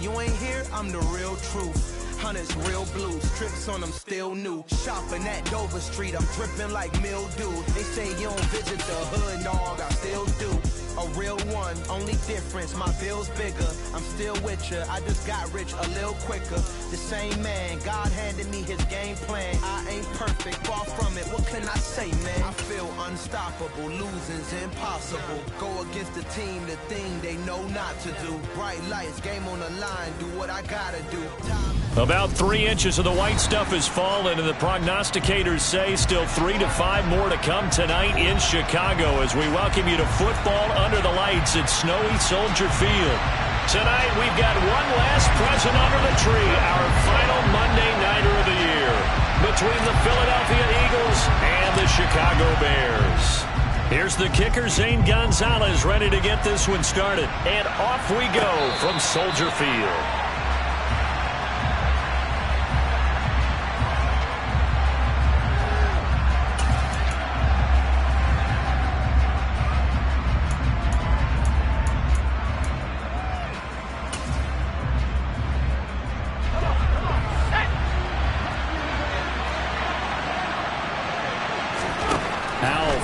you ain't here, I'm the real truth. Hunters, real blues, trips on them still new. Shopping at Dover Street, I'm dripping like mildew. They say you don't visit the hood, dog, I still do. A real one, only difference, my bill's bigger. I'm still with ya, I just got rich a little quicker. The same man, God handed me his game plan. I ain't perfect, far from it, what can I say, man? I feel unstoppable, losing's impossible. Go against the team, the thing they know not to do. Bright lights, game on the line, do what I gotta do. About 3 inches of the white stuff has fallen, and the prognosticators say still 3 to 5 more to come tonight in Chicago as we welcome you to football under the lights at snowy Soldier Field. Tonight we've got one last present under the tree, our final Monday Nighter of the year, between the Philadelphia Eagles and the Chicago Bears. Here's the kicker, Zane Gonzalez, ready to get this one started. And off we go from Soldier Field.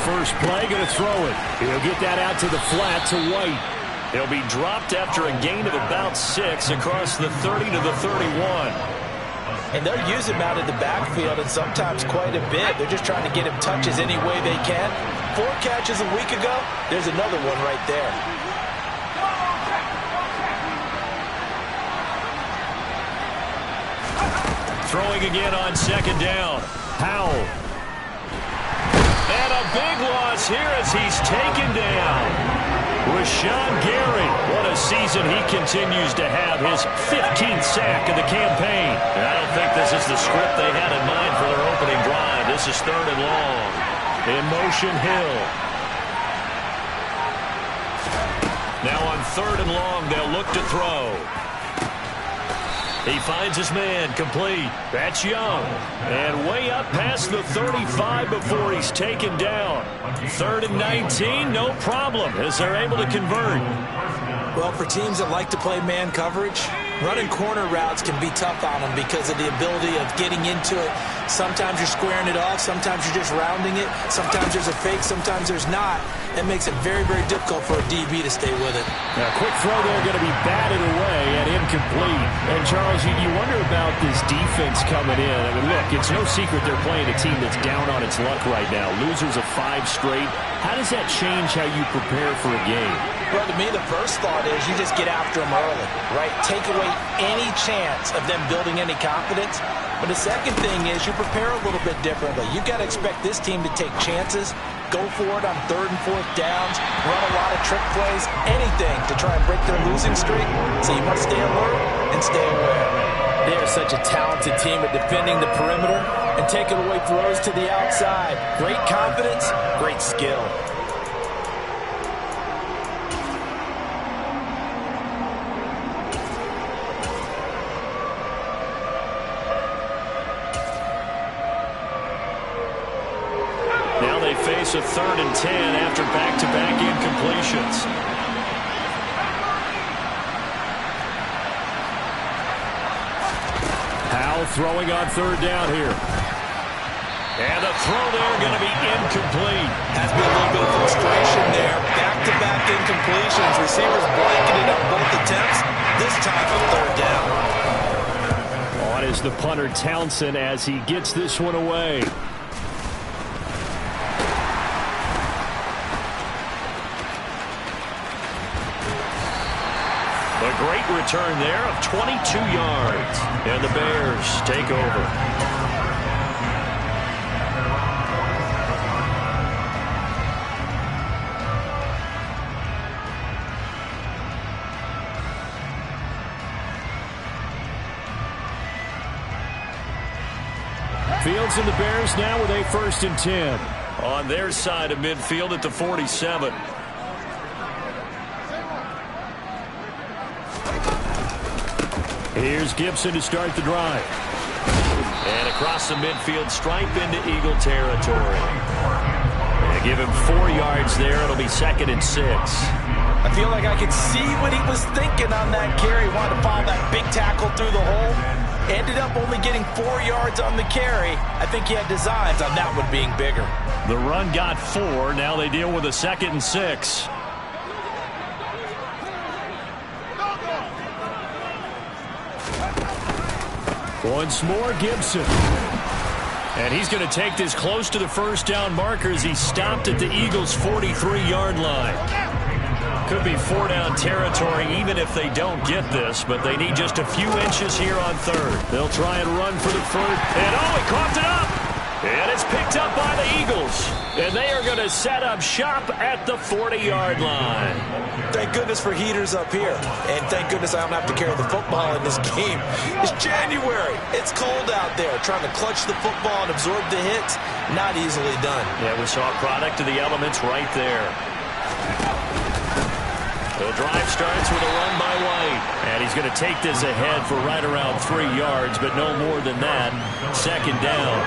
First play, going to throw it. He'll get that out to the flat to White. He'll be dropped after a gain of about 6 across the 30 to the 31. And they'll use him out in the backfield, and sometimes quite a bit. They're just trying to get him touches any way they can. 4 catches a week ago, there's another one right there. Throwing again on second down. Powell. And a big loss here as he's taken down. Rashawn Gary, what a season he continues to have, his 15th sack of the campaign. And I don't think this is the script they had in mind for their opening drive. This is 3rd and long. In motion, Hill. Now on 3rd and long, they'll look to throw. He finds his man, complete. That's Young. And way up past the 35 before he's taken down. 3rd and 19, no problem, as they're able to convert. Well, for teams that like to play man coverage, running corner routes can be tough on them because of the ability of getting into it. Sometimes you're squaring it off, sometimes you're just rounding it, sometimes there's a fake, sometimes there's not. That makes it very, very difficult for a DB to stay with it. Now, quick throw there, going to be batted away and incomplete. And, Charles, you wonder about this defense coming in. I mean, look, it's no secret they're playing a team that's down on its luck right now. Losers of 5 straight. How does that change how you prepare for a game? Well, to me, the first thought is you just get after them early, right? Take away any chance of them building any confidence. But the second thing is you prepare a little bit differently. You got to expect this team to take chances, go for it on 3rd and 4th downs, run a lot of trick plays, anything to try and break their losing streak. So you must stay alert and stay aware. They are such a talented team at defending the perimeter and taking away throws to the outside. Great confidence, great skill. Now they face a 3rd and 10 after back-to-back incompletions. Powell throwing on 3rd down here. And the throw there going to be incomplete. Has been a little bit of frustration there. Back-to-back incompletions. Receivers blanketed on both attempts. This time on 3rd down. On is the punter Townsend as he gets this one away. A great return there of 22 yards. And the Bears take over. Fields and the Bears now with a 1st and 10. On their side of midfield at the 47. Here's Gibson to start the drive. And across the midfield stripe into Eagle territory. And Give him 4 yards there. It'll be 2nd and 6. I feel like I could see what he was thinking on that carry. He wanted to follow that big tackle through the hole. Ended up only getting 4 yards on the carry. I think he had designs on that one being bigger. The run got 4. Now they deal with a 2nd and 6. Once more, Gibson. And he's going to take this close to the first down marker as he stopped at the Eagles' 43-yard line. Could be 4-down territory even if they don't get this, but they need just a few inches here on 3rd. They'll try and run for the first. And he coughed it up! And it's picked up by the Eagles. And they are going to set up shop at the 40-yard line. Thank goodness for heaters up here. And thank goodness I don't have to carry the football in this game. It's January. It's cold out there. Trying to clutch the football and absorb the hits, not easily done. Yeah, we saw a product of the elements right there. The drive starts with a run by White. And he's going to take this ahead for right around 3 yards, but no more than that. 2nd down.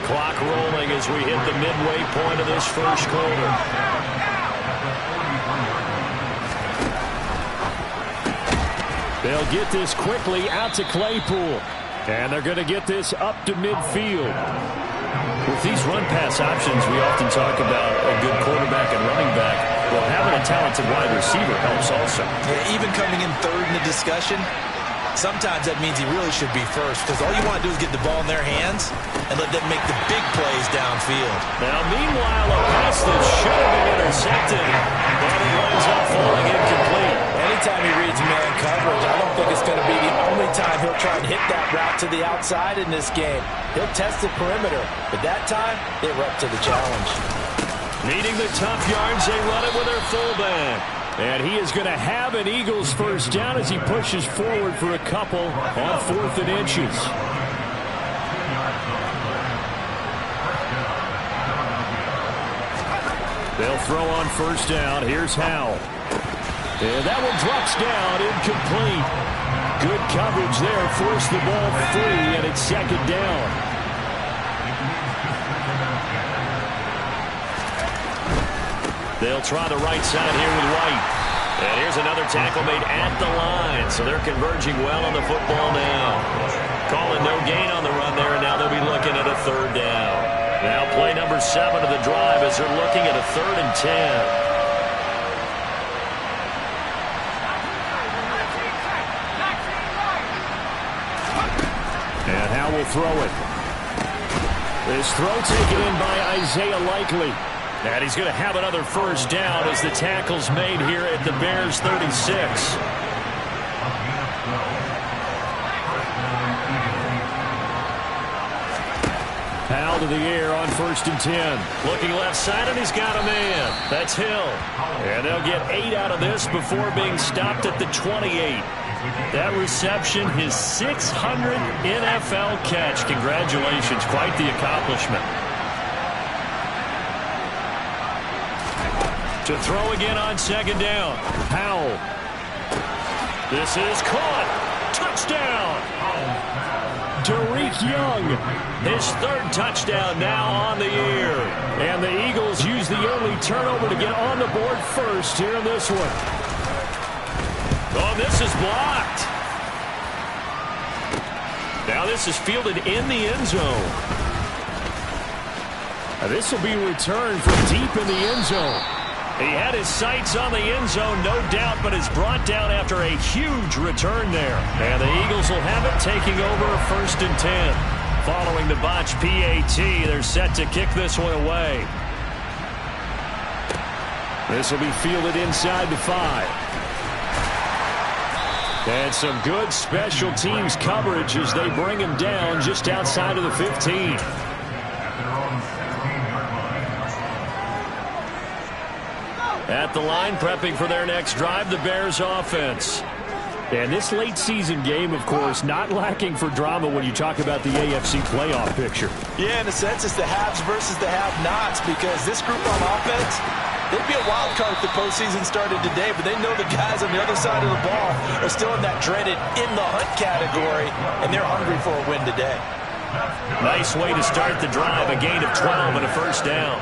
Clock rolling as we hit the midway point of this first quarter. They'll get this quickly out to Claypool. And they're going to get this up to midfield. With these run-pass options, we often talk about a good quarterback and running back. Well, having a talented wide receiver helps also. Yeah, even coming in 3rd in the discussion, sometimes that means he really should be first, because all you want to do is get the ball in their hands and let them make the big plays downfield. Now, meanwhile, a pass that should have been intercepted, but it winds up falling incomplete. Anytime he reads man coverage, I don't think it's going to be the only time he'll try and hit that route to the outside in this game. He'll test the perimeter, but that time, they were up to the challenge. Needing the tough yards, they run it with their fullback. And he is going to have an Eagles first down as he pushes forward for a couple on 4th and inches. They'll throw on first down. Here's Howell. And that one drops down, incomplete. Good coverage there, forced the ball free, and it's 2nd down. They'll try the right side here with White. And here's another tackle made at the line. So they're converging well on the football now. Calling no gain on the run there, and now they'll be looking at a 3rd down. Now play number 7 of the drive as they're looking at a 3rd and 10. And Howell will throw it. This throw taken in by Isaiah Likely. And he's going to have another first down as the tackle's made here at the Bears' 36. Powell to the air on 1st and 10. Looking left side, and he's got a man. That's Hill. And they'll get 8 out of this before being stopped at the 28. That reception, his 600th NFL catch. Congratulations. Quite the accomplishment. To throw again on 2nd down. Powell. This is caught. Touchdown. Tariq Young. His 3rd touchdown now on the year. And the Eagles use the only turnover to get on the board first here in this one. Oh, this is blocked. Now this is fielded in the end zone. Now this will be returned from deep in the end zone. He had his sights on the end zone, no doubt, but is brought down after a huge return there. And the Eagles will have it, taking over 1st and 10. Following the botch PAT, they're set to kick this one away. This will be fielded inside the 5. And some good special teams coverage as they bring him down just outside of the 15. At the line, prepping for their next drive, the Bears offense. And this late season game, of course, not lacking for drama when you talk about the AFC playoff picture. Yeah, in a sense, it's the haves versus the have-nots, because this group on offense, they'd be a wild card if the postseason started today, but they know the guys on the other side of the ball are still in that dreaded in-the-hunt category, and they're hungry for a win today. Nice way to start the drive, a gain of 12 and a first down.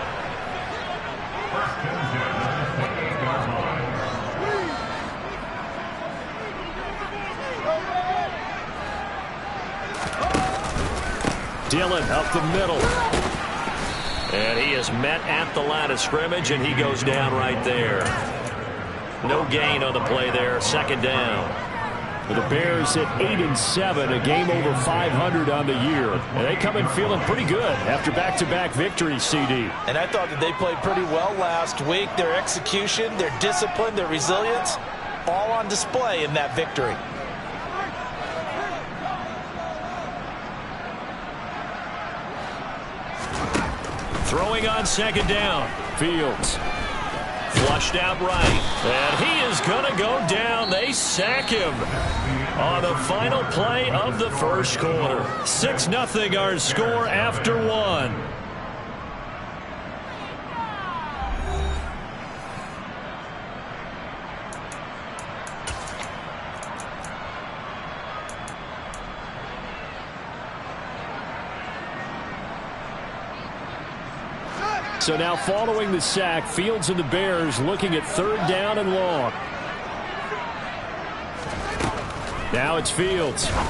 Dillon up the middle. And he is met at the line of scrimmage, and he goes down right there. No gain on the play there. Second down. The Bears at 8-7, a game over 500 on the year. And they come in feeling pretty good after back-to-back victories, CD. And I thought that they played pretty well last week. Their execution, their discipline, their resilience, all on display in that victory. Throwing on second down. Fields. Flushed out right. And he is going to go down. They sack him on the final play of the first quarter. 6-0 our score after one. So now following the sack, Fields and the Bears looking at third down and long. Now it's Fields. Oh,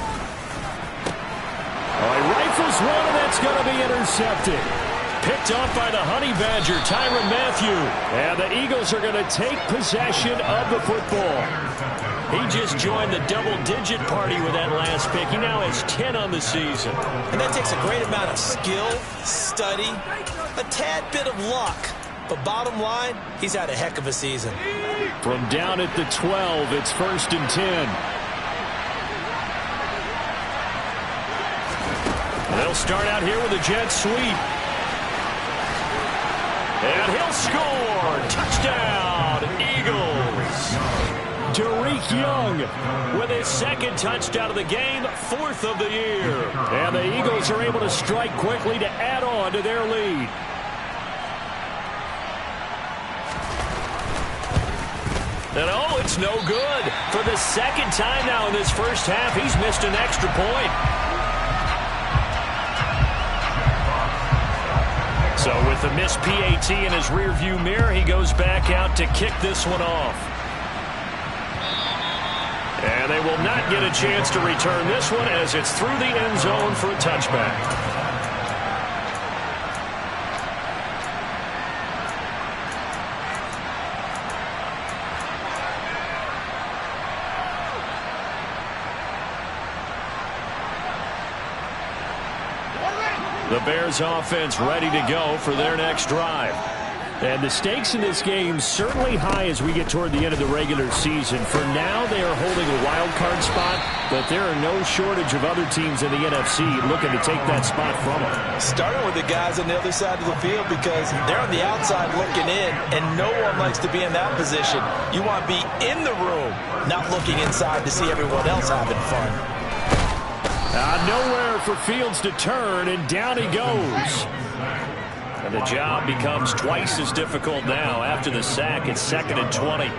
he rifles one, and that's going to be intercepted. Picked off by the Honey Badger, Tyrann Mathieu. And the Eagles are going to take possession of the football. He just joined the double-digit party with that last pick. He now has 10 on the season. And that takes a great amount of skill, study, a tad bit of luck. But bottom line, he's had a heck of a season. From down at the 12, it's 1st and 10. They'll start out here with a jet sweep. And he'll score. Touchdown, Eagles. Derek Young with his second touchdown of the game, 4th of the year. And the Eagles are able to strike quickly to add on to their lead. And oh, it's no good. For the second time now in this first half, he's missed an extra point. So with the missed PAT in his rearview mirror, he goes back out to kick this one off. And they will not get a chance to return this one as it's through the end zone for a touchback. The Bears offense ready to go for their next drive. And the stakes in this game certainly high as we get toward the end of the regular season. For now, they are holding a wild card spot, but there are no shortage of other teams in the NFC looking to take that spot from them. Starting with the guys on the other side of the field because they're on the outside looking in, and no one likes to be in that position. You want to be in the room, not looking inside to see everyone else having fun. Nowhere for Fields to turn, and down he goes. And the job becomes twice as difficult now after the sack. It's 2nd and 20.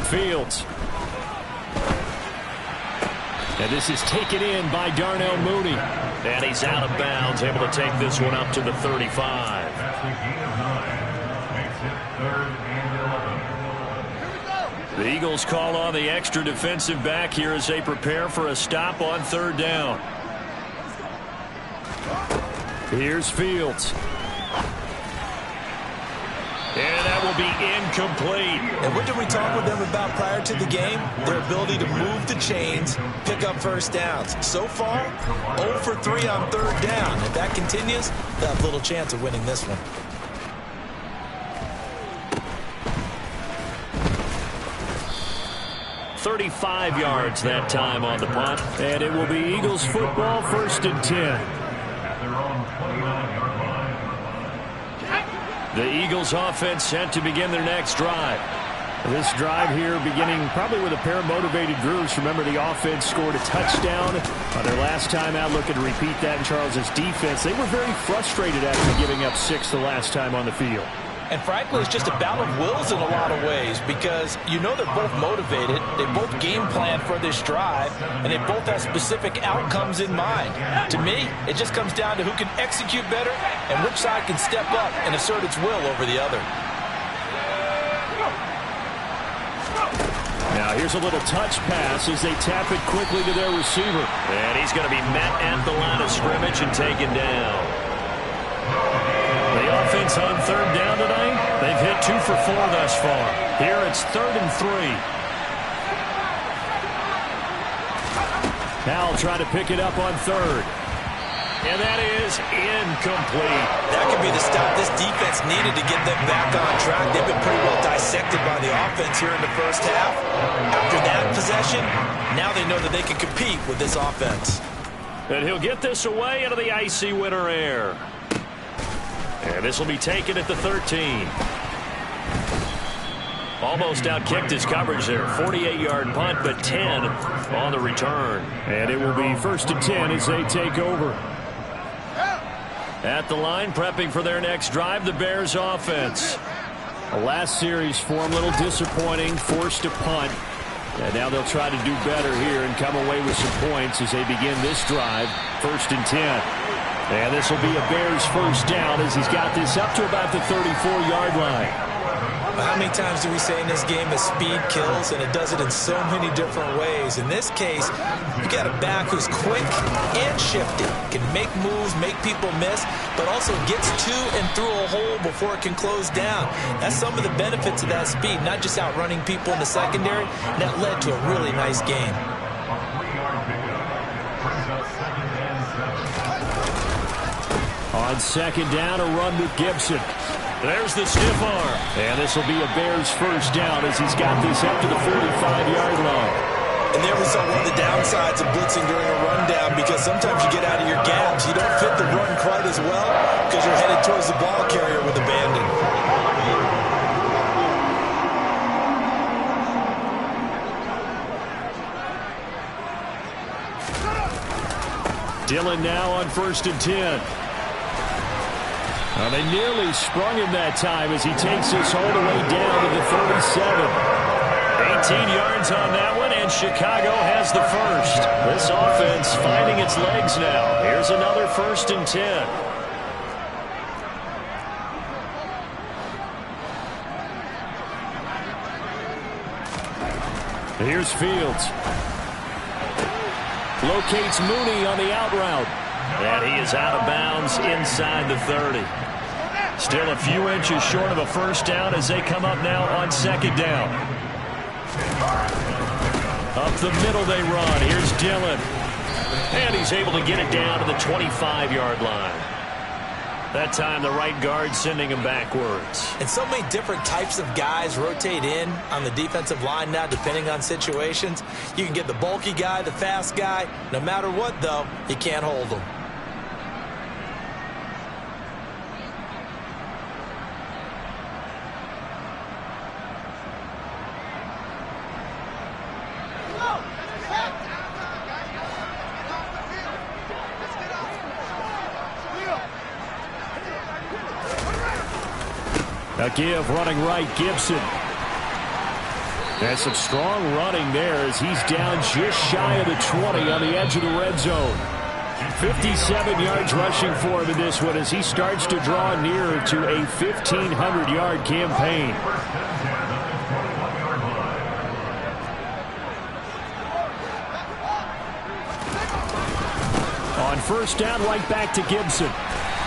Fields. And this is taken in by Darnell Mooney. And he's out of bounds, able to take this one up to the 35. The Eagles call on the extra defensive back here as they prepare for a stop on third down. Here's Fields. And that will be incomplete. And what did we talk with them about prior to the game? Their ability to move the chains, pick up first downs. So far, 0 for 3 on third down. If that continues, they'll have little chance of winning this one. .35 yards that time on the punt. And it will be Eagles football, 1st and 10. The Eagles offense set to begin their next drive. This drive here beginning probably with a pair of motivated groups. Remember, the offense scored a touchdown on their last time out. Looking to repeat that in Charles's defense. They were very frustrated after giving up 6 the last time on the field. And frankly, it's just a battle of wills in a lot of ways because you know they're both motivated, they both game plan for this drive, and they both have specific outcomes in mind. To me, it just comes down to who can execute better and which side can step up and assert its will over the other. Now here's a little touch pass as they tap it quickly to their receiver. And he's going to be met at the line of scrimmage and taken down. The offense on third down tonight, they've hit 2 for 4 thus far. Here it's 3rd and 3. Now try to pick it up on 3rd. And that is incomplete. That could be the stop this defense needed to get them back on track. They've been pretty well dissected by the offense here in the first half. After that possession, now they know that they can compete with this offense. And he'll get this away into the icy winter air. And this will be taken at the 13. Almost outkicked his coverage there. 48-yard punt, but 10 on the return. And it will be 1st and 10 as they take over. At the line, prepping for their next drive, the Bears offense. The last series for them, a little disappointing, forced to punt. And now they'll try to do better here and come away with some points as they begin this drive, 1st and 10. And this will be a Bears first down as he's got this up to about the 34-yard line. How many times do we say in this game that speed kills, and it does it in so many different ways? In this case, you got a back who's quick and shifty, can make moves, make people miss, but also gets to and through a hole before it can close down. That's some of the benefits of that speed, not just outrunning people in the secondary, and that led to a really nice game. On 2nd down, a run with Gibson. There's the stiff arm. And this will be a Bears first down as he's got this up to the 45-yard line. And there we saw one of the downsides of blitzing during a rundown because sometimes you get out of your gaps. You don't fit the run quite as well because you're headed towards the ball carrier with abandon. Dillon now on 1st and 10. Well, they nearly sprung him that time as he takes this all the way down to the 37. 18 yards on that one, and Chicago has the first. This offense finding its legs now. Here's another 1st and 10. Here's Fields. Locates Mooney on the out route. And he is out of bounds inside the 30. Still a few inches short of a first down as they come up now on 2nd down. Up the middle they run. Here's Dillon. And he's able to get it down to the 25-yard line. That time the right guard sending him backwards. And so many different types of guys rotate in on the defensive line now depending on situations. You can get the bulky guy, the fast guy. No matter what, though, you can't hold them. A give running right, Gibson. That's some strong running there as he's down just shy of the 20 on the edge of the red zone. 57 yards rushing for him in this one as he starts to draw nearer to a 1,500-yard campaign. On 1st down, right back to Gibson.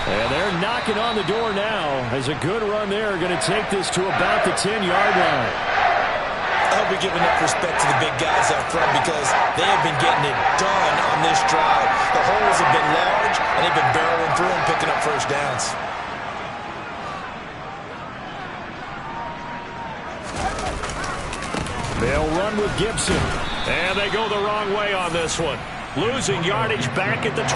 And they're knocking on the door now as a good run there going to take this to about the 10-yard line. I hope we give enough respect to the big guys up front because they have been getting it done on this drive. The holes have been large, and they've been barreling through and picking up first downs. They'll run with Gibson. And they go the wrong way on this one. Losing yardage back at the 12.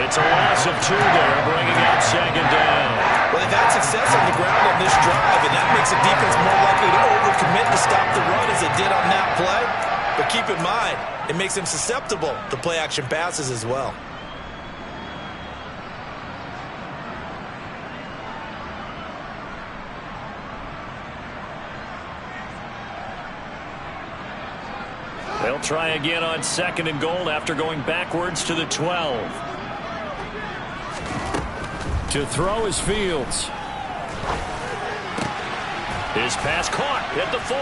It's a loss of 2 there, bringing out 2nd down. Well, they've had success on the ground on this drive, and that makes the defense more likely to overcommit to stop the run as it did on that play. But keep in mind, it makes them susceptible to play-action passes as well. They'll try again on 2nd and goal after going backwards to the 12. To throw is Fields. His pass caught at the 4.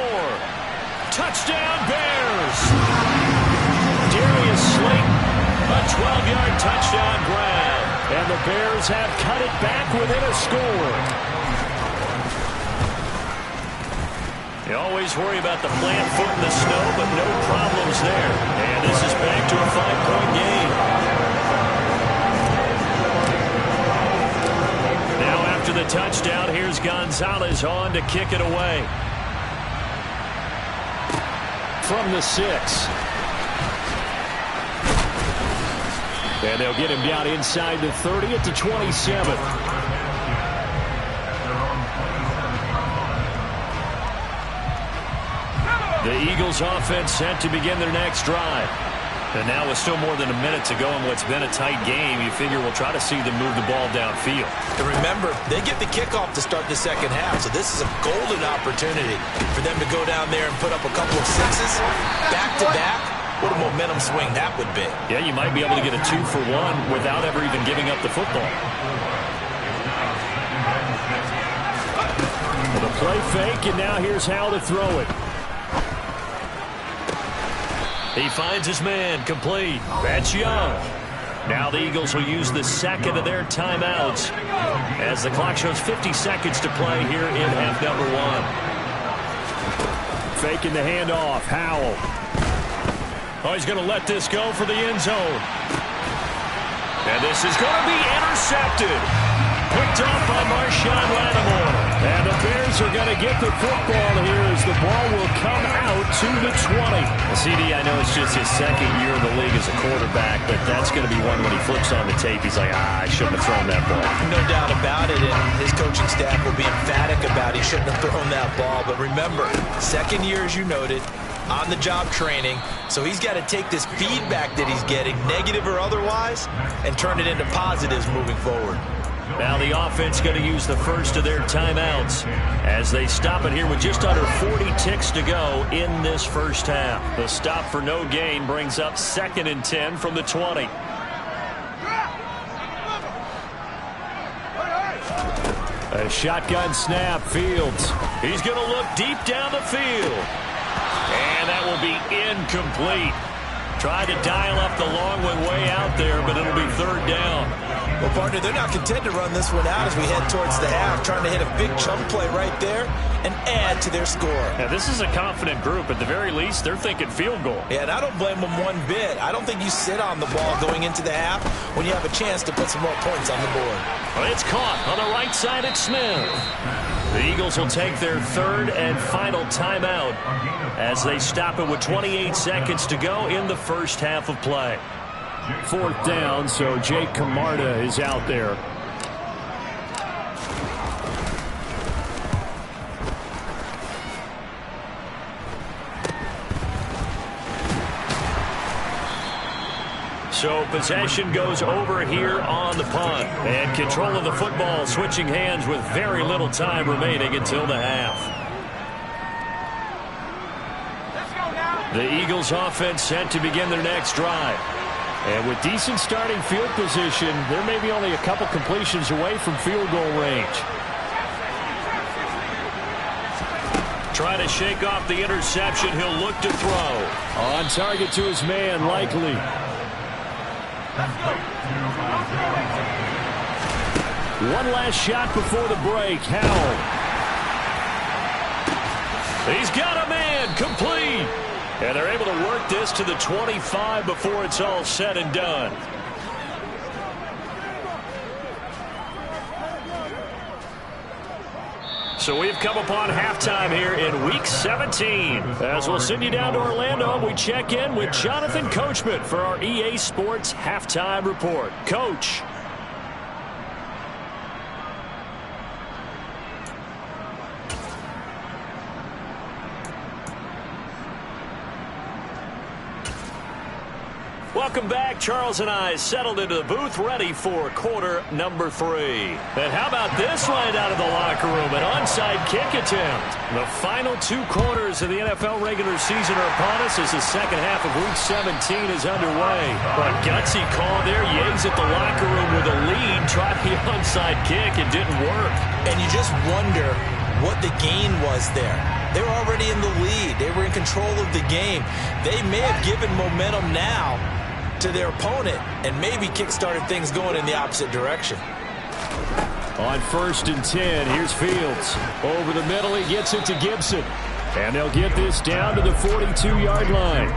Touchdown, Bears! Darius Slayton, a 12-yard touchdown grab. And the Bears have cut it back within a score. You always worry about the plant foot in the snow, but no problems there. And this is back to a 5-point game. Now after the touchdown, here's Gonzalez on to kick it away. From the 6. And they'll get him down inside the 30 at the 27. The Eagles offense set to begin their next drive. And now with still more than a minute to go in what's been a tight game, you figure we'll try to see them move the ball downfield. And remember, they get the kickoff to start the second half, so this is a golden opportunity for them to go down there and put up a couple of 6s back-to-back. What a momentum swing that would be. Yeah, you might be able to get a 2-for-1 without ever even giving up the football. The play fake, and now here's how to throw it. He finds his man, complete. That's Young. Now the Eagles will use the second of their timeouts as the clock shows 50 seconds to play here in half number 1. Faking the handoff, Howell. Oh, he's going to let this go for the end zone. And this is going to be intercepted. Picked off by Marshawn Lattimore. And the Bears are going to get the football here as the ball will come out to the 20. CD, I know it's just his second year in the league as a quarterback, but that's going to be one when he flips on the tape. He's like, I shouldn't have thrown that ball. No doubt about it, and his coaching staff will be emphatic about he shouldn't have thrown that ball. But remember, second year, as you noted, on-the-job training, so he's got to take this feedback that he's getting, negative or otherwise, and turn it into positives moving forward. Now the offense going to use the first of their timeouts as they stop it here with just under 40 ticks to go in this first half. The stop for no gain brings up 2nd and 10 from the 20. A shotgun snap, Fields. He's going to look deep down the field. And that will be incomplete. Tried to dial up the long one way out there, but it'll be 3rd down. Well, partner, they're not content to run this one out as we head towards the half, trying to hit a big chunk play right there and add to their score. Now, this is a confident group. At the very least, they're thinking field goal. Yeah, and I don't blame them one bit. I don't think you sit on the ball going into the half when you have a chance to put some more points on the board. Well, it's caught on the right side at Smith. The Eagles will take their 3rd and final timeout as they stop it with 28 seconds to go in the first half of play. 4th down, so Jake Camarda is out there. So possession goes over here on the punt. And control of the football switching hands with very little time remaining until the half. The Eagles offense set to begin their next drive. And with decent starting field position, there may be only a couple completions away from field goal range. Trying to shake off the interception, he'll look to throw. On target to his man, Likely. One last shot before the break. Howell. He's got a man, complete. And they're able to work this to the 25 before it's all said and done. So we've come upon halftime here in Week 17. As we'll send you down to Orlando, we check in with Jonathan Coachman for our EA Sports Halftime Report. Coach. Welcome back. Charles and I settled into the booth, ready for quarter number 3. And how about this right out of the locker room? An onside kick attempt. The final 2 quarters of the NFL regular season are upon us as the second half of Week 17 is underway. But gutsy call there. Yates at the locker room with a lead. Tried the onside kick. It didn't work. And you just wonder what the gain was there. They were already in the lead. They were in control of the game. They may have given momentum now to their opponent and maybe kick-started things going in the opposite direction. On 1st and 10, here's Fields. Over the middle, he gets it to Gibson. And they'll get this down to the 42-yard line.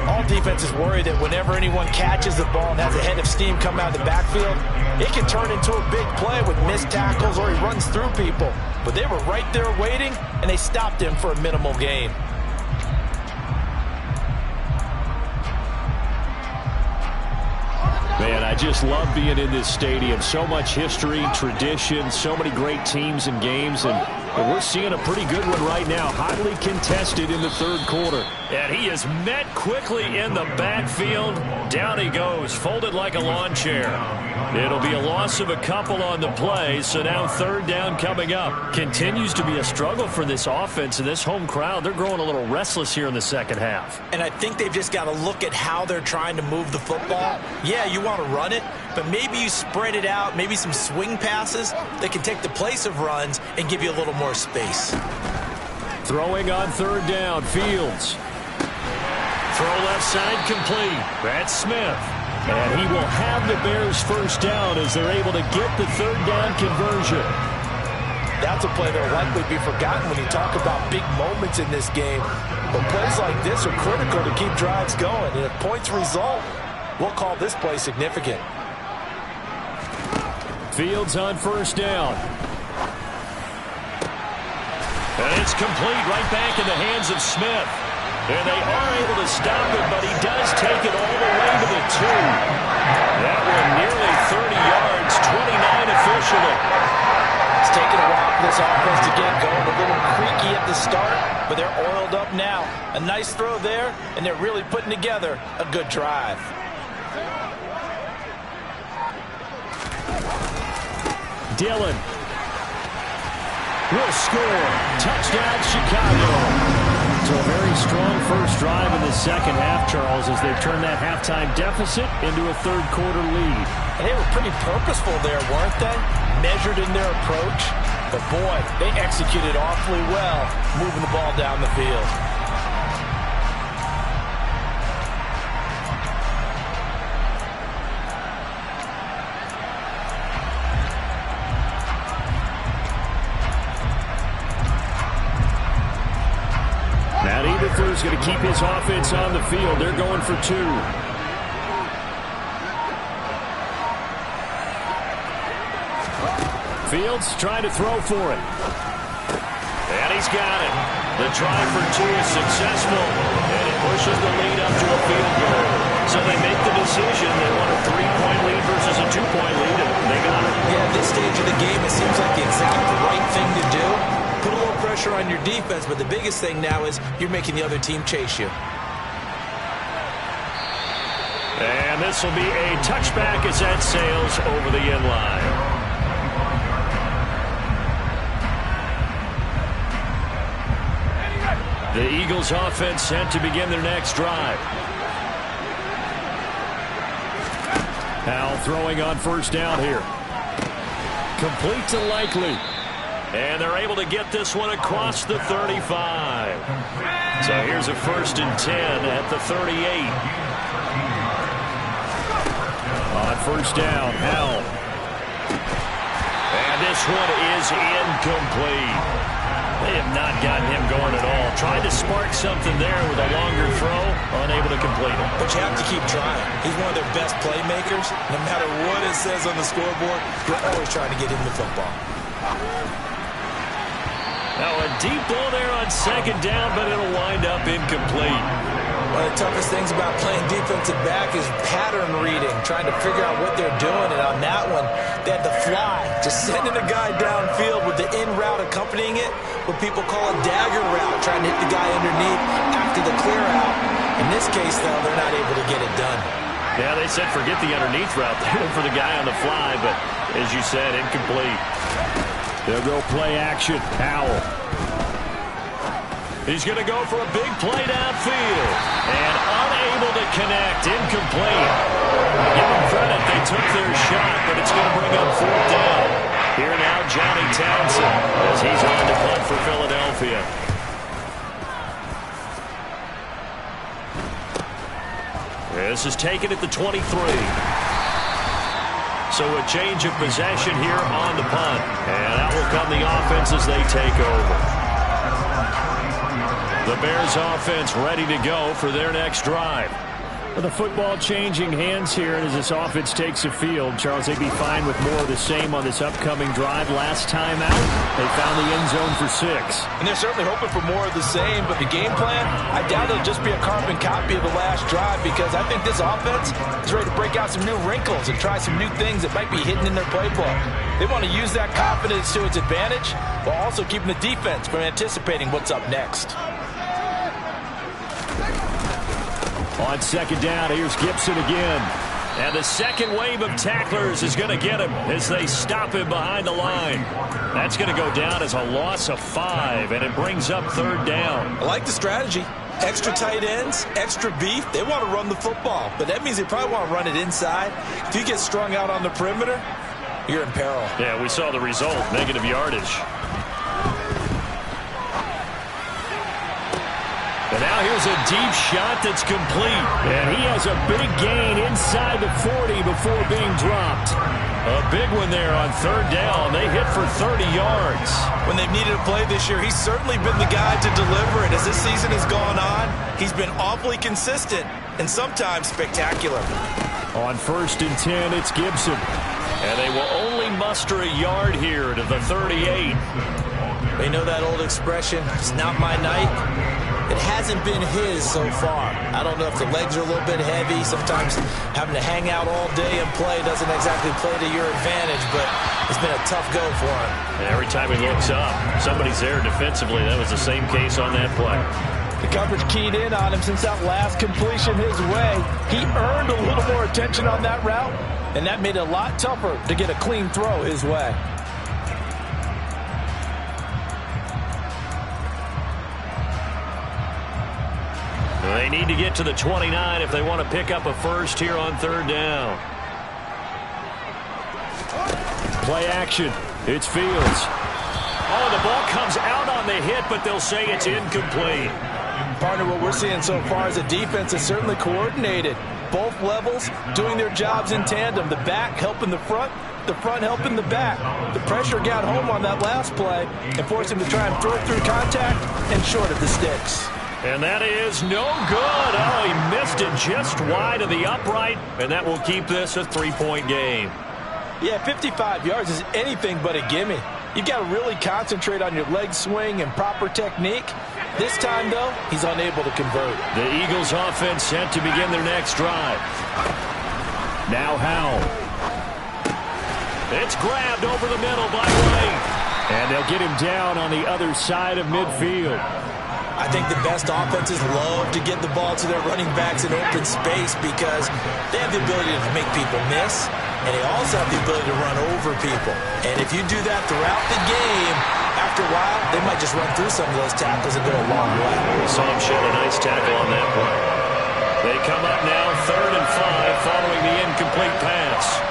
All defenses worry that whenever anyone catches the ball and has a head of steam come out of the backfield, it can turn into a big play with missed tackles or he runs through people. But they were right there waiting, and they stopped him for a minimal gain. Man, I just love being in this stadium. So much history, tradition, so many great teams and games, and we're seeing a pretty good one right now. Highly contested in the 3rd quarter. And he is met quickly in the backfield. Down he goes, folded like a lawn chair. It'll be a loss of a couple on the play, so now 3rd down coming up. Continues to be a struggle for this offense and this home crowd. They're growing a little restless here in the second half. And I think they've just got to look at how they're trying to move the football. Yeah, you want to run it, but maybe you spread it out, maybe some swing passes that can take the place of runs and give you a little more space. Throwing on 3rd down, Fields. Throw left side complete. That's Smith. And he will have the Bears 1st down as they're able to get the 3rd down conversion. That's a play that will likely be forgotten when you talk about big moments in this game. But plays like this are critical to keep drives going. And if points result, we'll call this play significant. Fields on 1st down. And it's complete right back in the hands of Smith. And they are able to stop it, but he does take it all the way to the 2. That one nearly 30 yards, 29 officially. It's taken a while for this offense to get going. A little creaky at the start, but they're oiled up now. A nice throw there, and they're really putting together a good drive. Dillon will score. Touchdown, Chicago. So a very strong first drive in the second half, Charles, as they've turned that halftime deficit into a 3rd quarter lead. And they were pretty purposeful there, weren't they? Measured in their approach. But boy, they executed awfully well, moving the ball down the field. Is going to keep his offense on the field. They're going for 2. Fields trying to throw for it. And he's got it. The try for 2 is successful. And it pushes the lead up to a field goal. So they make the decision. They want a 3-point lead versus a 2-point lead, and they got it. Yeah, at this stage of the game, it seems like the exact right thing to do. Put a little pressure on your defense, but the biggest thing now is you're making the other team chase you. And this will be a touchback as that sails over the end line. The Eagles offense set to begin their next drive. Howell throwing on 1st down here. Complete to Likely. And they're able to get this one across the 35. So here's a 1st and 10 at the 38. On 1st down, Howell. And this one is incomplete. They have not gotten him going at all. Tried to spark something there with a longer throw, unable to complete it. But you have to keep trying. He's one of their best playmakers. No matter what it says on the scoreboard, you're always trying to get him the football. Now a deep ball there on 2nd down, but it'll wind up incomplete. One of the toughest things about playing defensive back is pattern reading, trying to figure out what they're doing. And on that one, they had to fly, just sending a guy downfield with the in route accompanying it, what people call a dagger route, trying to hit the guy underneath after the clear out. In this case, though, they're not able to get it done. Yeah, they said forget the underneath route there for the guy on the fly, but as you said, incomplete. They'll go play action. Howell. He's going to go for a big play downfield. And unable to connect. Incomplete. Give them credit. They took their shot, but it's going to bring up 4th down. Here now, Johnny Townsend, as he's on to punt for Philadelphia. This is taken at the 23. So a change of possession here on the punt. And out will come the offense as they take over. The Bears offense ready to go for their next drive. Well, the football changing hands here as this offense takes the field. Charles, they'd be fine with more of the same on this upcoming drive. Last time out, they found the end zone for 6. And they're certainly hoping for more of the same, but the game plan, I doubt it'll just be a carbon copy of the last drive, because I think this offense is ready to break out some new wrinkles and try some new things that might be hidden in their playbook. They want to use that confidence to its advantage while also keeping the defense from anticipating what's up next. On 2nd down, here's Gibson again. And the second wave of tacklers is going to get him as they stop him behind the line. That's going to go down as a loss of 5, and it brings up 3rd down. I like the strategy. Extra tight ends, extra beef. They want to run the football, but that means they probably want to run it inside. If you get strung out on the perimeter, you're in peril. Yeah, we saw the result, negative yardage. And now here's a deep shot that's complete. And he has a big gain inside the 40 before being dropped. A big one there on 3rd down. They hit for 30 yards. When they've needed a play this year, he's certainly been the guy to deliver it. As this season has gone on, he's been awfully consistent and sometimes spectacular. On 1st and 10, it's Gibson. And they will only muster a yard here to the 38. They know that old expression, it's not my night. It hasn't been his so far. I don't know if the legs are a little bit heavy. Sometimes having to hang out all day and play doesn't exactly play to your advantage, but it's been a tough go for him. And every time he looks up, somebody's there defensively. That was the same case on that play. The coverage keyed in on him since that last completion his way. He earned a little more attention on that route, and that made it a lot tougher to get a clean throw his way. They need to get to the 29 if they want to pick up a first here on 3rd down. Play action. It's Fields. Oh, the ball comes out on the hit, but they'll say it's incomplete. Partner, what we're seeing so far is a defense is certainly coordinated. Both levels doing their jobs in tandem. The back helping the front helping the back. The pressure got home on that last play and forced him to try and throw it through contact and short of the sticks. And that is no good. Oh, he missed it just wide of the upright, and that will keep this a 3-point game. Yeah, 55 yards is anything but a gimme. You've got to really concentrate on your leg swing and proper technique. This time, though, he's unable to convert. The Eagles offense set to begin their next drive. Now Howell. It's grabbed over the middle by White. And they'll get him down on the other side of midfield. I think the best offenses love to get the ball to their running backs in open space because they have the ability to make people miss, and they also have the ability to run over people. And if you do that throughout the game, after a while, they might just run through some of those tackles and go a long way. We saw him shed a nice tackle on that play. They come up now 3rd and 5 following the incomplete pass.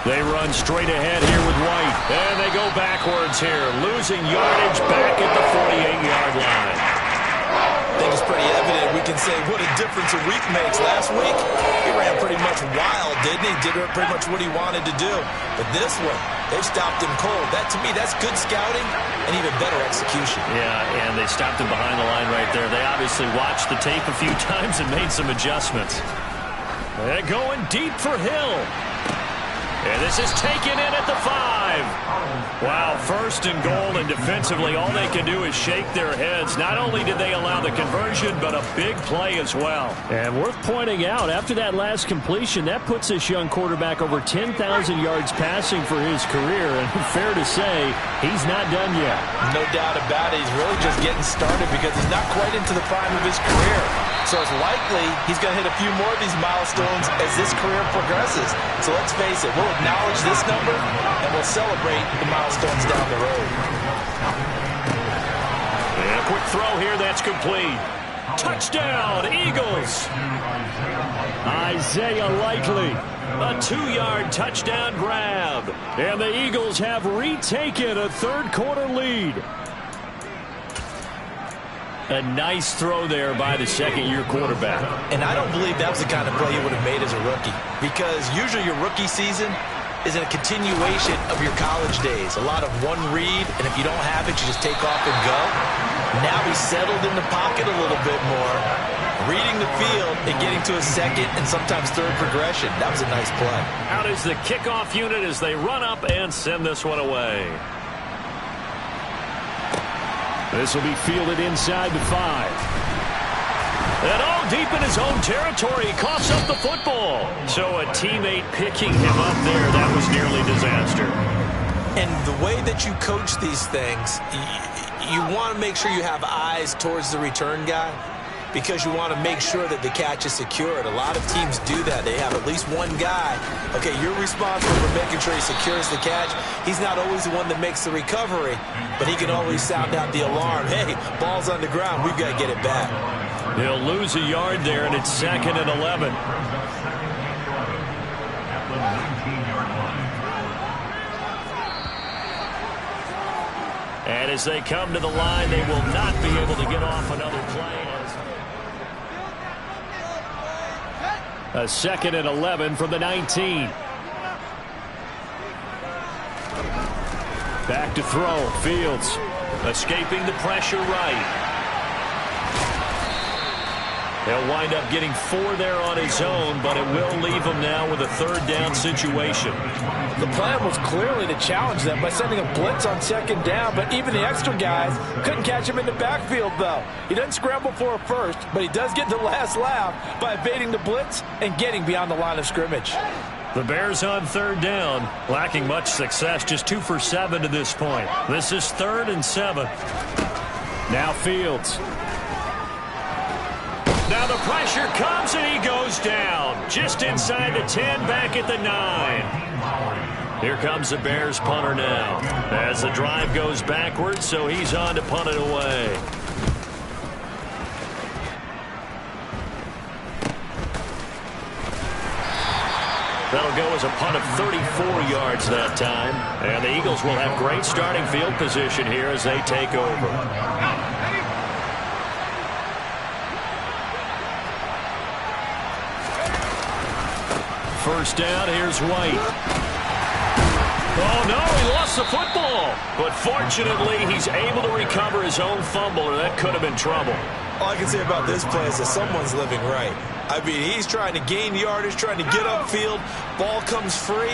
They run straight ahead here with White. And they go backwards here, losing yardage back at the 48-yard line. I think it's pretty evident. We can say what a difference a week makes. Last week, he ran pretty much wild, didn't he? Did pretty much what he wanted to do. But this one, they've stopped him cold. That, to me, that's good scouting and even better execution. Yeah, and they stopped him behind the line right there. They obviously watched the tape a few times and made some adjustments. They're going deep for Hill. And this is taken in at the 5. Wow, first and goal, and defensively all they can do is shake their heads. Not only did they allow the conversion, but a big play as well. And worth pointing out, after that last completion, that puts this young quarterback over 10,000 yards passing for his career. And fair to say, he's not done yet. No doubt about it. He's really just getting started because he's not quite into the prime of his career. So it's likely he's going to hit a few more of these milestones as this career progresses. So let's face it, we'll acknowledge this number and we'll celebrate the milestones down the road. And a quick throw here that's complete. Touchdown, Eagles. Isaiah Likely. A 2-yard touchdown grab. And the Eagles have retaken a third-quarter lead. A nice throw there by the second-year quarterback. And I don't believe that was the kind of play he would have made as a rookie, because usually your rookie season is a continuation of your college days. A lot of one read, and if you don't have it, you just take off and go. Now he's settled in the pocket a little bit more, reading the field and getting to a second and sometimes third progression. That was a nice play. Out is the kickoff unit as they run up and send this one away. This will be fielded inside the 5. And all deep in his own territory, he coughs up the football. So a teammate picking him up there, that was nearly disaster. And the way that you coach these things, you want to make sure you have eyes towards the return guy, because you want to make sure that the catch is secured. A lot of teams do that. They have at least one guy. Okay, you're responsible for making sure he secures the catch. He's not always the one that makes the recovery, but he can always sound out the alarm. Hey, ball's on the ground. We've got to get it back. He'll lose a yard there, and it's 2nd and 11. And as they come to the line, they will not be able to get off another play. A 2nd and 11 from the 19. Back to throw. Fields. Escaping the pressure right. He'll wind up getting 4 there on his own, but it will leave him now with a 3rd down situation. The plan was clearly to challenge them by sending a blitz on 2nd down, but even the extra guys couldn't catch him in the backfield, though. He doesn't scramble for a first, but he does get the last laugh by evading the blitz and getting beyond the line of scrimmage. The Bears on 3rd down, lacking much success, just 2 for 7 to this point. This is 3rd and 7. Now Fields. Now the pressure comes and he goes down. Just inside the 10, back at the 9. Here comes the Bears punter now. As the drive goes backwards, so he's on to punt it away. That'll go as a punt of 34 yards that time. And the Eagles will have great starting field position here as they take over. First down, here's White. Oh, no, he lost the football. But fortunately, he's able to recover his own fumble, or that could have been trouble. All I can say about this play is that someone's living right. I mean, he's trying to gain yardage, trying to get upfield. Ball comes free.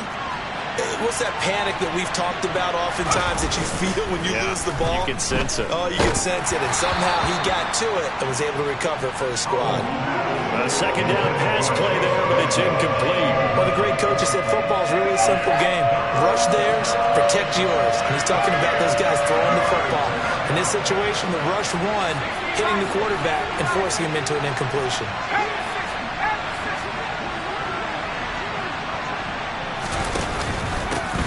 What's that panic that we've talked about oftentimes that you feel when you lose the ball? You can sense it. Oh, you can sense it. And somehow he got to it and was able to recover it for his squad. A 2nd down pass play there, but it's incomplete. Well, the great coach has said football is really a simple game. Rush theirs, protect yours. And he's talking about those guys throwing the football. In this situation, the rush one, hitting the quarterback and forcing him into an incompletion.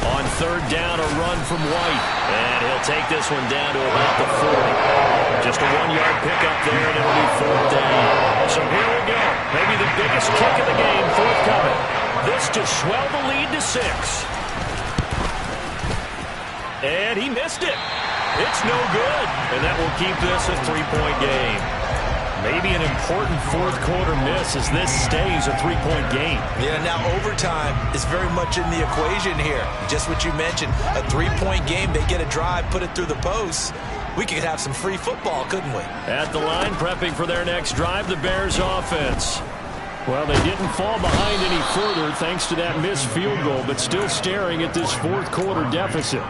On 3rd down, a run from White. And he'll take this one down to about the 40. Just a 1-yard pickup there, and it'll be 4th down. So here we go. Maybe the biggest kick of the game forthcoming. This to swell the lead to 6. And he missed it. It's no good. And that will keep this a 3-point game. Maybe an important 4th quarter miss as this stays a 3-point game. Yeah, now overtime is very much in the equation here. Just what you mentioned, a 3-point game. They get a drive, put it through the posts. We could have some free football, couldn't we? At the line, prepping for their next drive, the Bears offense. Well, they didn't fall behind any further thanks to that missed field goal, but still staring at this fourth quarter deficit.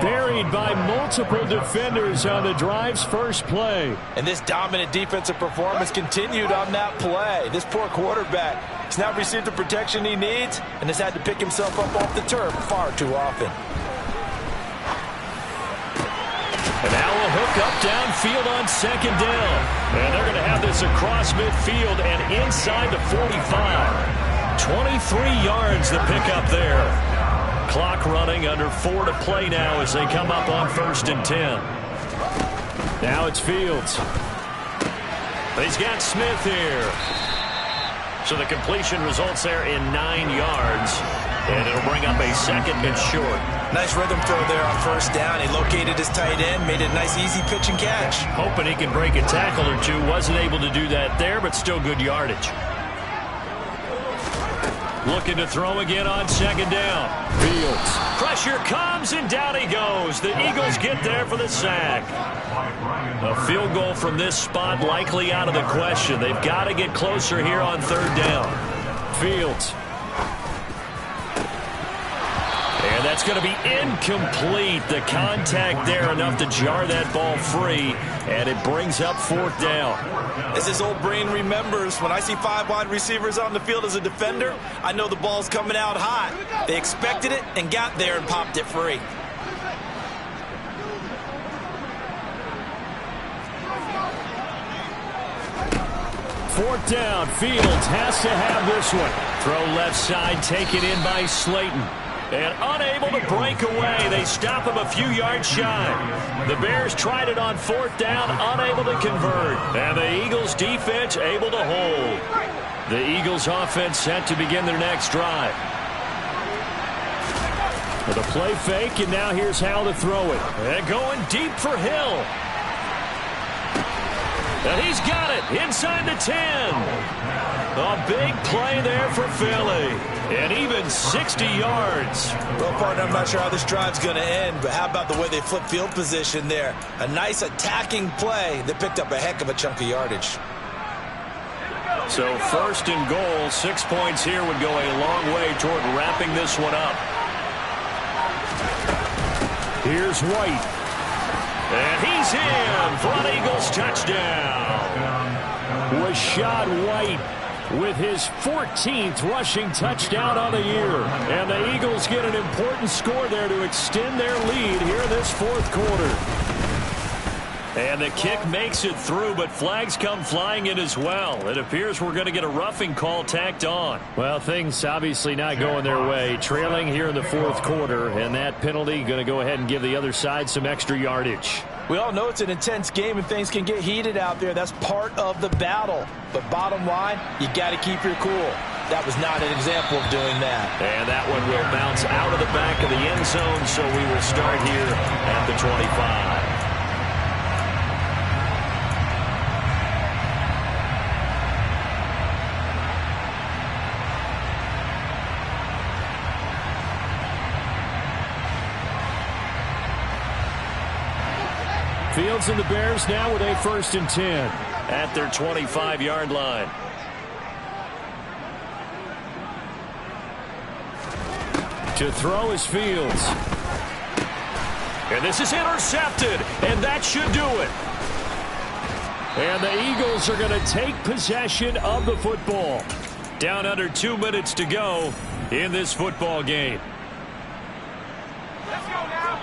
Buried by multiple defenders on the drive's first play. And this dominant defensive performance continued on that play. This poor quarterback has not received the protection he needs and has had to pick himself up off the turf far too often. And now a hook up downfield on second down. And they're going to have this across midfield and inside the 45. 23 yards the pickup there. Clock running, under 4 to play now as they come up on 1st and 10. Now it's Fields. He's got Smith here. So the completion results there in 9 yards. And it'll bring up a 2nd and short. Nice rhythm throw there on 1st down. He located his tight end, made it a nice easy pitch and catch. Hoping he can break a tackle or two. Wasn't able to do that there, but still good yardage. Looking to throw again on 2nd down. Fields. Pressure comes, and down he goes. The Eagles get there for the sack. A field goal from this spot likely out of the question. They've got to get closer here on 3rd down. Fields. And that's going to be incomplete. The contact there enough to jar that ball free, and it brings up 4th down. As his old brain remembers, when I see 5 wide receivers on the field as a defender, I know the ball's coming out hot. They expected it and got there and popped it free. Fourth down. Fields has to have this one. Throw left side, taken in by Slayton. And unable to break away. They stop him a few yards shy. The Bears tried it on 4th down, unable to convert. And the Eagles defense able to hold. The Eagles offense set to begin their next drive. With a play fake, and now here's how to throw it. And going deep for Hill. And he's got it inside the 10. A big play there for Philly. And even 60 yards. Well, partner, I'm not sure how this drive's going to end, but how about the way they flip field position there? A nice attacking play that picked up a heck of a chunk of yardage. So 1st and goal, 6 points here would go a long way toward wrapping this one up. Here's White. And he's in for an Eagles touchdown. Rashad White with his 14th rushing touchdown on the year. And the Eagles get an important score there to extend their lead here in this 4th quarter. And the kick makes it through, but flags come flying in as well. It appears we're going to get a roughing call tacked on. Well, things obviously not going their way. Trailing here in the 4th quarter, and that penalty going to go ahead and give the other side some extra yardage. We all know it's an intense game and things can get heated out there. That's part of the battle. But bottom line, you got to keep your cool. That was not an example of doing that. And that one will bounce out of the back of the end zone, so we will start here at the 25. Fields and the Bears now with a 1st and 10. At their 25-yard line. To throw is Fields. And this is intercepted, and that should do it. And the Eagles are going to take possession of the football. Down under 2 minutes to go in this football game. Let's go now.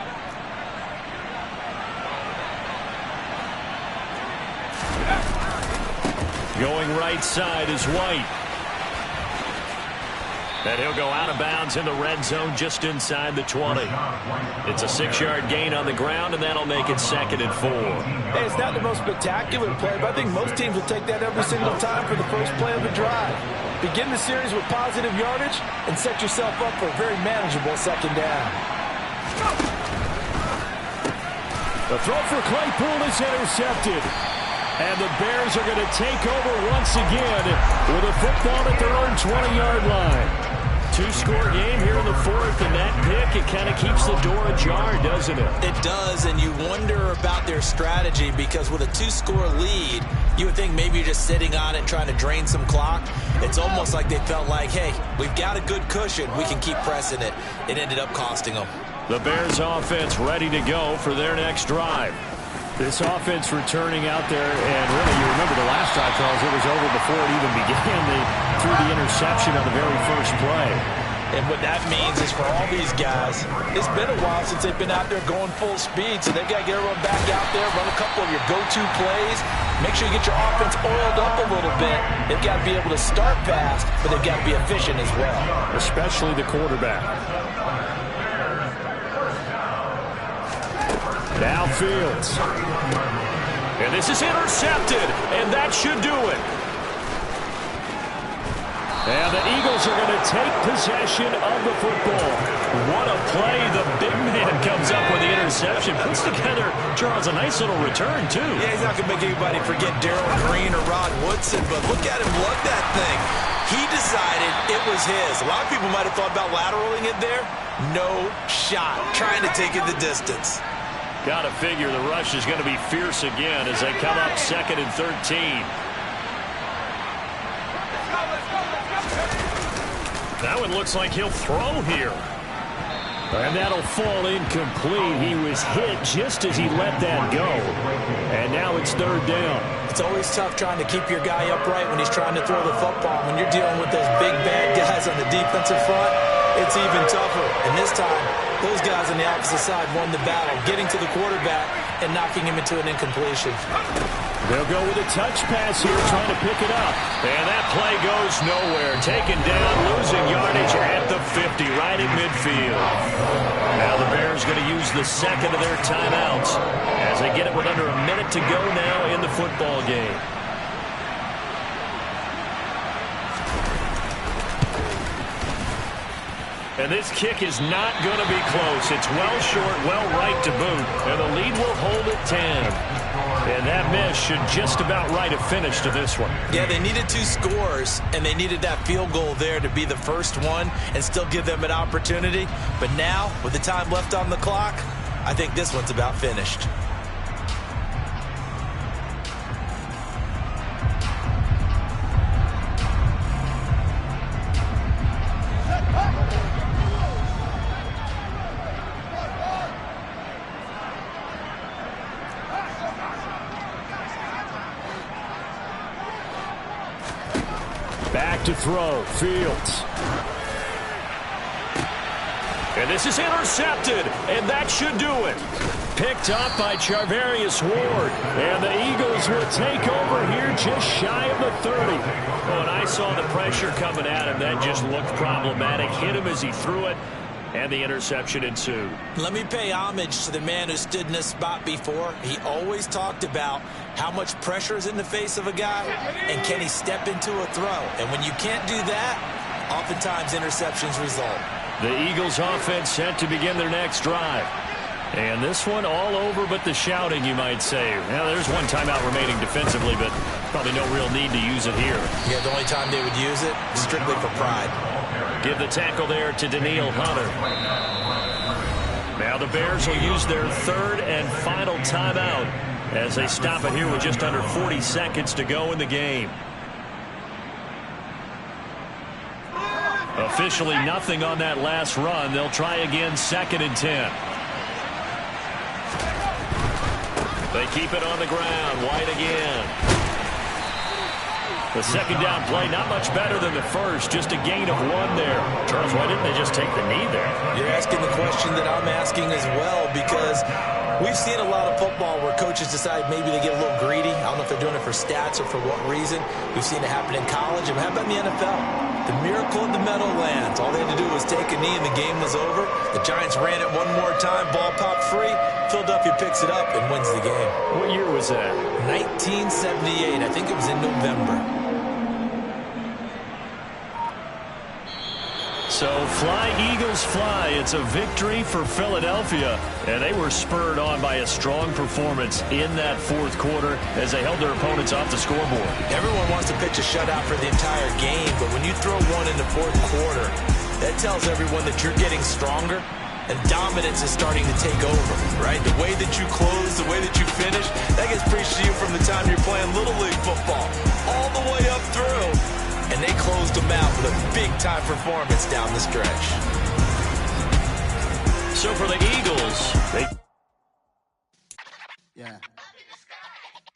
Going right side is White. And he'll go out of bounds in the red zone just inside the 20. It's a 6-yard gain on the ground, and that'll make it 2nd and 4. Hey, it's not the most spectacular play, but I think most teams will take that every single time for the first play of the drive. Begin the series with positive yardage and set yourself up for a very manageable 2nd down. The throw for Claypool is intercepted. And the Bears are going to take over once again with a football at their own 20-yard line. Two-score game here in the fourth, and that pick, it kind of keeps the door ajar, doesn't it? It does, and you wonder about their strategy because with a two-score lead, you would think maybe you're just sitting on it trying to drain some clock. It's almost like they felt like, hey, we've got a good cushion. We can keep pressing it. It ended up costing them. The Bears offense ready to go for their next drive. This offense returning out there, and really, you remember the last drive, Charles, it was over before it even began. They threw the interception on the very first play. And what that means is for all these guys, it's been a while since they've been out there going full speed, so they've got to get everyone back out there, run a couple of your go-to plays, make sure you get your offense oiled up a little bit. They've got to be able to start fast, but they've got to be efficient as well. Especially the quarterback. Now Fields. And this is intercepted, and that should do it. And the Eagles are going to take possession of the football. What a play. The big man comes up with the interception. Puts together, Charles, a nice little return, too. Yeah, he's not going to make anybody forget Darrell Green or Rod Woodson, but look at him lug that thing. He decided it was his. A lot of people might have thought about lateraling it there. No shot. Trying to take it the distance. Got to figure the rush is going to be fierce again as they come up 2nd and 13. That one looks like he'll throw here. And that'll fall incomplete. He was hit just as he let that go. And now it's 3rd down. It's always tough trying to keep your guy upright when he's trying to throw the football. When you're dealing with those big, bad guys on the defensive front, it's even tougher. And this time, those guys on the opposite side won the battle, getting to the quarterback and knocking him into an incompletion. They'll go with a touch pass here, trying to pick it up. And that play goes nowhere. Taken down, losing yardage at the 50, right at midfield. Now the Bears going to use the second of their timeouts as they get it with under a minute to go now in the football game. And this kick is not going to be close. It's well short, well right to boot. And the lead will hold at 10. And that miss should just about write a finish to this one. Yeah, they needed 2 scores, and they needed that field goal there to be the first one and still give them an opportunity. But now, with the time left on the clock, I think this one's about finished. Back to throw, Fields. And this is intercepted, and that should do it. Picked up by Charvarius Ward. And the Eagles will take over here just shy of the 30. Oh, and I saw the pressure coming at him. That just looked problematic. Hit him as he threw it, and the interception ensued. Let me pay homage to the man who stood in this spot before. He always talked about how much pressure is in the face of a guy, and can he step into a throw? And when you can't do that, oftentimes interceptions result. The Eagles offense set to begin their next drive. And this one all over but the shouting, you might say. Well, there's one timeout remaining defensively, but probably no real need to use it here. Yeah, the only time they would use it is strictly for pride. Give the tackle there to Daniil Hunter. Now the Bears will use their 3rd and final timeout as they stop it here with just under 40 seconds to go in the game. Officially nothing on that last run. They'll try again 2nd and 10. They keep it on the ground. White again. The second down play, not much better than the first. Just a gain of 1 there. Charles, why didn't they just take the knee there? You're asking the question that I'm asking as well, because we've seen a lot of football where coaches decide maybe they get a little greedy. I don't know if they're doing it for stats or for what reason. We've seen it happen in college. And how about in the NFL? The miracle of the Meadowlands. All they had to do was take a knee and the game was over. The Giants ran it one more time. Ball popped free. Philadelphia picks it up and wins the game. What year was that? 1978. I think it was in November. So fly, Eagles, fly. It's a victory for Philadelphia. And they were spurred on by a strong performance in that 4th quarter as they held their opponents off the scoreboard. Everyone wants to pitch a shutout for the entire game, but when you throw one in the 4th quarter, That tells everyone that you're getting stronger and dominance is starting to take over, right? The way that you close, the way that you finish, that gets preached to you from the time you're playing Little League football all the way up through. And they closed them out with a big-time performance down the stretch. So for the Eagles, Yeah.